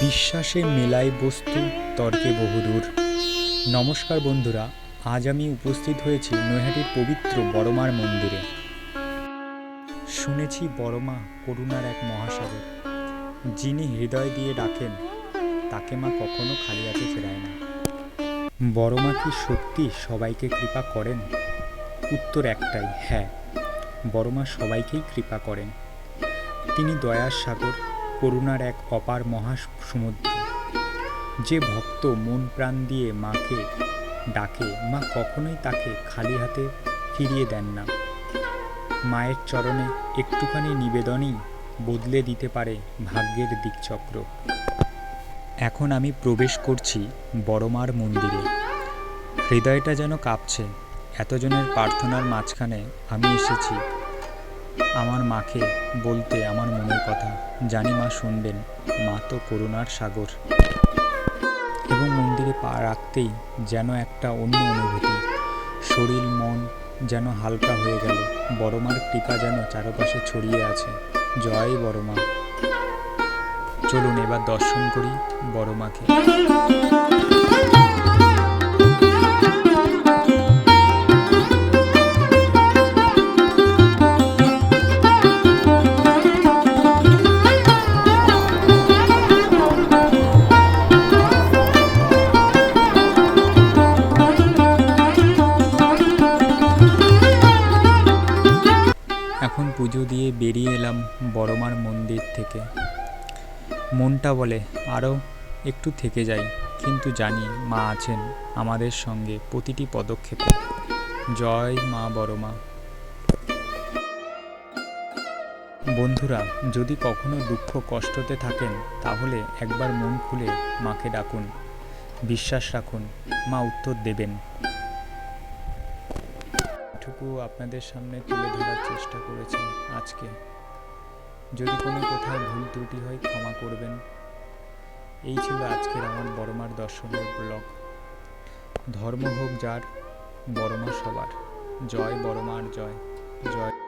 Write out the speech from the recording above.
বিশ্বাসে মেলায় বস্তু, তর্কে বহুদূর। নমস্কার বন্ধুরা, আজ আমি উপস্থিত হয়েছি নৈহাটির পবিত্র বড়মার মন্দিরে। শুনেছি বড়মা করুণার এক মহাসাগর। যিনি হৃদয় দিয়ে ডাকেন তাকে মা কখনো খালি হাতে ফেরায় না। বড়মা কি সত্যি সবাইকে কৃপা করেন? উত্তর একটাই, হ্যাঁ, বড়মা সবাইকেই কৃপা করেন। তিনি দয়ার সাগর, করুণার এক অপার মহাসমুদ্র। যে ভক্ত মন প্রাণ দিয়ে মাকে ডাকে, মা কখনোই তাকে খালি হাতে ফিরিয়ে দেন না। মায়ের চরণে একটুখানি নিবেদনই বদলে দিতে পারে ভাগ্যের দিকচক্র। এখন আমি প্রবেশ করছি বড়মার মন্দিরে। হৃদয়টা যেন কাঁপছে। এতজনের প্রার্থনার মাঝখানে আমি এসেছি আমার মাকে বলতে আমার মনের কথা। জানি মা শুনবেন, মা তো করুণার সাগর। এবং মন্দিরে পা রাখতেই যেন একটা অন্য অনুভূতি। শরীর মন যেন হালকা হয়ে গেল। বড়মার কৃপা যেন চারপাশে ছড়িয়ে আছে। জয় বড়মা। চলুন এবার দর্শন করি বড়মাকে। এখন পুজো দিয়ে বেরিয়ে এলাম বড়মার মন্দির থেকে। মনটা বলে আরও একটু থেকে যাই, কিন্তু জানি মা আছেন আমাদের সঙ্গে প্রতিটি পদক্ষেপে। জয় মা বড়মা। বন্ধুরা, যদি কখনো দুঃখ কষ্টতে থাকেন তাহলে একবার মন খুলে মাকে ডাকুন। বিশ্বাস রাখুন, মা উত্তর দেবেন। এটুকু আপনাদের সামনে তুলে ধরার চেষ্টা করেছি আজকে। যদি কোনো কোথাও ভুল ত্রুটি হয় ক্ষমা করবেন। এই ছিল আজকের আমার বড়মার দর্শনের ব্লগ। ধর্ম হোক যার, বড়মা সবার। জয় বড়মার জয়। জয়।